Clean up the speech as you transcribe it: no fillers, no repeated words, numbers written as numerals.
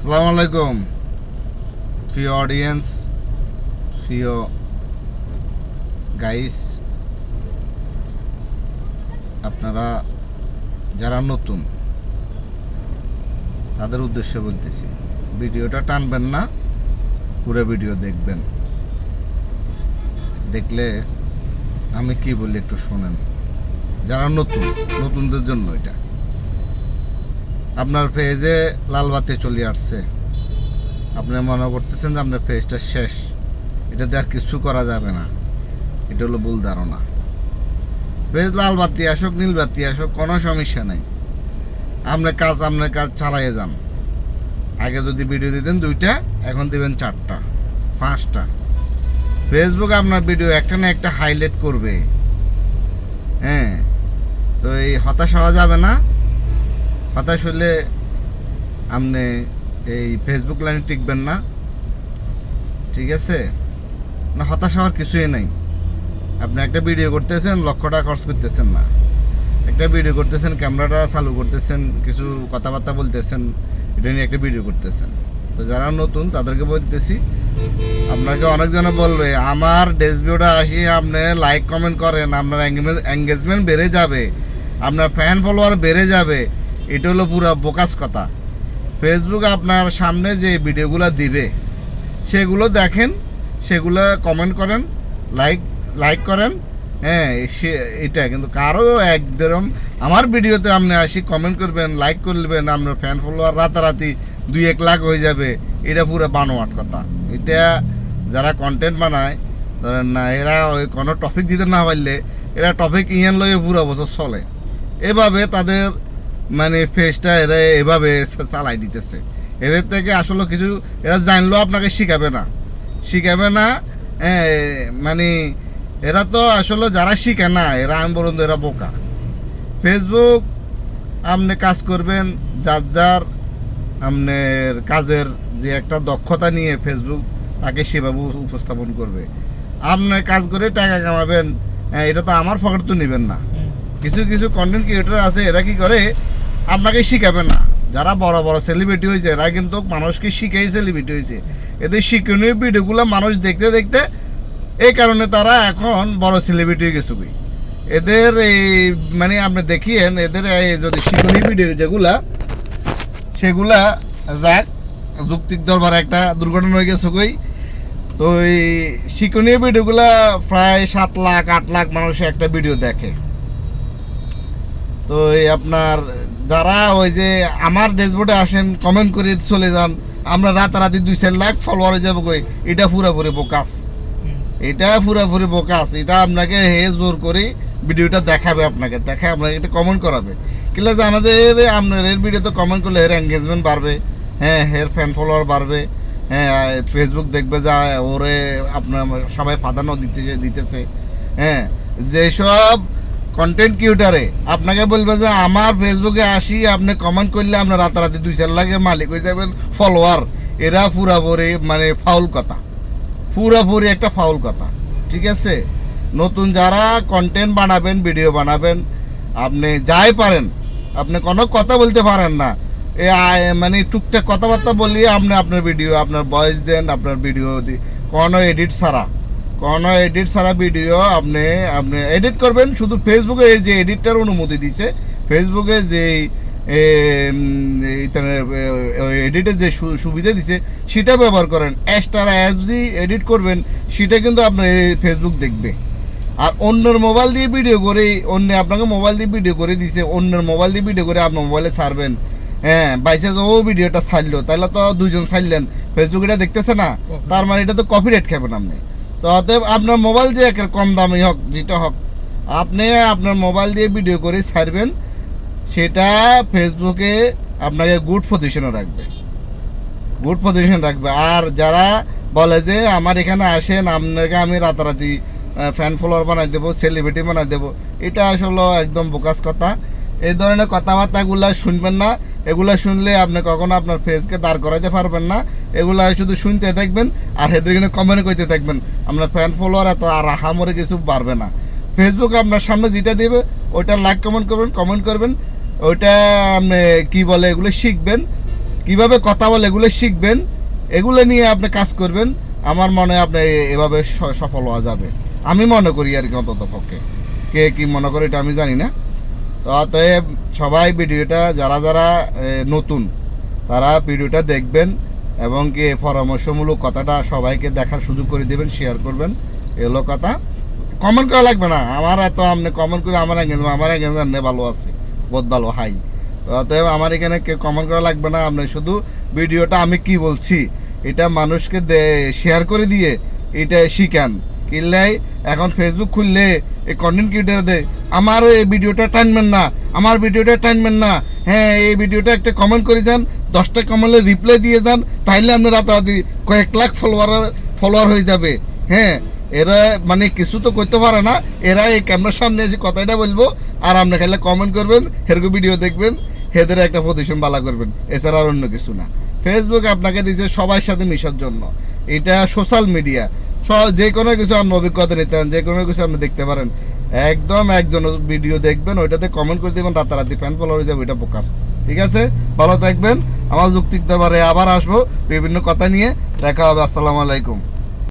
আসসালামু আলাইকুম প্রিয় অডিয়েন্স, প্রিয় গাইস, আপনারা যারা নতুন তাদের উদ্দেশ্যে বলতেছি, ভিডিওটা টানবেন না, পুরো ভিডিও দেখবেন। দেখলে আমি কি বলি একটু শোনেন। যারা নতুনদের জন্য এটা। আপনার পেজে লাল বাতি চলে আসছে, আপনি মনে করতেছেন যে আপনার পেজটা শেষ, এটাতে আর কিছু করা যাবে না। এটা হলো ভুল ধারণা। পেজ লাল বাতি আসুক, নীল বাতি আসুক, কোনো সমস্যা নেই। আপনার কাজ চালাইয়ে যান। আগে যদি ভিডিও দিতেন 2টা, এখন দিবেন 4টা 5টা। ফেসবুক আপনার ভিডিও একটা না একটা হাইলাইট করবে। হ্যাঁ, তো এই হতাশ হওয়া যাবে না। হতাশ হলে আপনি এই ফেসবুক লাইনে টিকবেন না, ঠিক আছে? না, হতাশ হওয়ার কিছুই নাই। আপনি একটা ভিডিও করতেছেন, লক্ষ টাকা খরচ করতেছেন না। একটা ভিডিও করতেছেন, ক্যামেরাটা চালু করতেছেন, কিছু কথাবার্তা বলতেছেন, এটা নিয়ে একটা ভিডিও করতেছেন। তো যারা নতুন তাদেরকে বলতেছি, আপনাকে অনেকজনে বলবে আমার ডেসভিউটা আসি, আপনি লাইক কমেন্ট করেন, আপনার এঙ্গেজমেন্ট বেড়ে যাবে, আপনার ফ্যান ফলোয়ার বেড়ে যাবে। এটা হলো পুরো বোকাস কথা। ফেসবুক আপনার সামনে যে ভিডিওগুলো দিবে সেগুলো দেখেন, সেগুলো কমেন্ট করেন, লাইক করেন। হ্যাঁ, এটা কিন্তু কারো একদম আমার ভিডিওতে আপনি আসি কমেন্ট করবেন, লাইক করবেন, আপনার ফ্যান ফলোয়ার রাতারাতি 2-1 লাখ হয়ে যাবে। এটা পুরো বানোয়াট কথা। এটা যারা কন্টেন্ট বানায়, ধরেন না, এরা ওই কোনো টপিক দিতে না পারলে এরা টপিক ইয়ান লয়ে পুরো বছর চলে। এভাবে তাদের মানে ফেসটা এরা এভাবে চালাই দিতেছে। এদের থেকে আসলে কিছু এরা জানলেও আপনাকে শিখাবে না। মানে এরা তো আসলে যারা শিখে না, এরা আমি বলুন এরা বোকা। ফেসবুক আপনি কাজ করবেন, যার আপনার কাজের যে একটা দক্ষতা নিয়ে ফেসবুক তাকে সেভাবে উপস্থাপন করবে। আপনি কাজ করে টাকা কামাবেন, এটা তো আমার পকেট তো নেবেন না। কিছু কন্টেন্ট ক্রিয়েটর আছে, এরা কি করে আপনাকে শিখাবে না। যারা বড় বড় সেলিব্রিটি হয়েছে এরা কিন্তু মানুষকে শিখেই সেলিব্রিটি হয়েছে। এদের শিক্ষণীয় ভিডিওগুলো মানুষ দেখতে দেখতে এই কারণে তারা এখন বড় সেলিব্রিটি হয়ে গেছে। এদের এই মানে আপনি দেখিয়েন, এদের যদি শিক্ষণীয় ভিডিও যেগুলা সেগুলা যাক, যুক্তিক দরবার একটা দুর্ঘটনা হয়ে গেছে কই। তো এই শিক্ষণীয় ভিডিওগুলা প্রায় 7 লাখ 8 লাখ মানুষ একটা ভিডিও দেখে। তো এই আপনার যারা ওই যে আমার ড্যাশবোর্ডে আসেন, কমেন্ট করে চলে যান, আমরা রাতারাতি 2-4 লাখ ফলোয়ার হয়ে যাবো কই, এটা পুরোপুরি বোকাস। এটা আপনাকে জোর করে ভিডিওটা দেখাবে, আপনাকে এটা কমেন্ট করাবে। কিলা জানা যে আপনার এর ভিডিওতে কমেন্ট করলে এর এঙ্গেজমেন্ট বাড়বে, হ্যাঁ, এর ফ্যান ফলোয়ার বাড়বে, হ্যাঁ, ফেসবুক দেখবে যা ওরে আপনার সবাই প্রাধান্য দিতেছে। হ্যাঁ, যেসব কন্টেন্ট ক্রিয়েটারে আপনাকে বলবে যে আমার ফেসবুকে আসি, আপনি কমেন্ট করলে আপনার রাতারাতি 2-4 লাখের মালিক হয়ে যাবেন ফলোয়ার, এরা পুরাপুরি মানে ফাউল কথা, পুরোপুরি একটা ফাউল কথা, ঠিক আছে? নতুন যারা কন্টেন্ট বানাবেন, ভিডিও বানাবেন, আপনি যাই পারেন, আপনি কোনো কথা বলতে পারেন না, মানে টুকটাক কথাবার্তা বলিয়ে আপনি আপনার ভিডিও, আপনার ভয়েস দেন, আপনার ভিডিও কোনো এডিট ছাড়া ভিডিও আপনি এডিট করবেন। শুধু ফেসবুকে যে এডিটটার অনুমতি দিছে, ফেসবুকে যে এডিটের যে সুবিধা দিছে সেটা ব্যবহার করেন। এক্সট্রা অ্যাপস দিয়ে এডিট করবেন, সেটা কিন্তু আপনার ফেসবুক দেখবে। আর অন্যের মোবাইল দিয়ে ভিডিও করে, আপনাকে মোবাইল দিয়ে ভিডিও করে দিছে, অন্যের মোবাইল দিয়ে ভিডিও করে আপনার মোবাইলে ছাড়বেন। হ্যাঁ, বাইচান্স ও ভিডিওটা ছাড়লো, তাহলে তো 2জন ছাড়লেন, ফেসবুক এটা দেখতেছে না, তার মানে এটা তো কপিরাইট খাবেন আপনি। তো অতএব আপনার মোবাইল যে একের কম দামি হোক, যেটা হোক, আপনি আপনার মোবাইল দিয়ে ভিডিও করে ছাড়বেন, সেটা ফেসবুকে আপনাকে গুড পজিশনে রাখবে। আর যারা বলে যে আমার এখানে আসেন, আপনাকে আমি রাতারাতি ফ্যান ফলোয়ার বানাই দেবো, সেলিব্রিটি বানাই দেবো, এটা আসলে একদম বোকাস কথা। এই ধরনের কথাবার্তাগুলো শুনবেন না। এগুলো শুনলে আপনি কখনো আপনার ফেসকে দাঁড় করাইতে পারবেন না। এগুলো শুধু শুনতে থাকবেন আর হেদের কিনে কমেন্ট করতে থাকবেন, আপনার ফ্যান ফলোয়ার এত আর আহামরি কিছু বাড়বে না। ফেসবুক আপনার সামনে যেটা দেবে ওইটা লাইক কমেন্ট করবেন, ওইটা আপনি কী বলে এগুলো শিখবেন, কিভাবে কথা বলে এগুলো শিখবেন, এগুলো নিয়ে আপনি কাজ করবেন। আমার মনে হয় আপনি এভাবে সফল হওয়া যাবে, আমি মনে করি আর কি। অন্তত পক্ষে কে কী মনে করে এটা আমি জানি না। তো অতএব সবাই ভিডিওটা যারা যারা নতুন তারা ভিডিওটা দেখবেন এবং কি পরামর্শমূলক কথাটা সবাইকে দেখার সুযোগ করে দেবেন, শেয়ার করবেন। এগুলো কথা কমেন্ট করা লাগবে না। আমার এত আপনি কমেন্ট করে আমার এগেঞ্জ ভালো আছে, বহুত ভালো হাই। তো অতএব আমার এখানে কেউ কমেন্ট করা লাগবে না। আপনি শুধু ভিডিওটা আমি কি বলছি এটা মানুষকে শেয়ার করে দিয়ে এটা শিখান। কিনলেই এখন ফেসবুক খুললে এই কন্টেন্ট ক্রিয়েটারদের আমার এই ভিডিওটা টানবেন না, আমার ভিডিওটা টানবেন না, হ্যাঁ এই ভিডিওটা একটা কমেন্ট করে যান, 10টা কমেন্টের রিপ্লাই দিয়ে যান, তাইলে আপনার রাতারাতি কয়েক লাখ ফলোয়ার হয়ে যাবে। হ্যাঁ, এরা মানে কিছু তো করতে পারে না, এরা এই ক্যামেরার সামনে এসে কথাটা বলবো আর আপনি খাইলে কমেন্ট করবেন, এরকম ভিডিও দেখবেন, হেদের একটা পজিশন বালা করবেন, এছাড়া আর অন্য কিছু না। ফেসবুক আপনাকে দিয়েছে সবার সাথে মিশার জন্য, এটা সোশ্যাল মিডিয়া। যে কোনো কিছু আপনি অভিজ্ঞতা নিতে পারেন, যে কোনো কিছু আপনি দেখতে পারেন। একদম একজন ভিডিও দেখবেন, ওইটাতে কমেন্ট করে দেবেন, রাতারাতি ফ্যান ফলো হয়ে যাবে, ওইটা ফোকাস। ঠিক আছে, ভালো থাকবেন। আমার যুক্তির ব্যাপারে আবার আসবো বিভিন্ন কথা নিয়ে, দেখা হবে। আসসালামু আলাইকুম।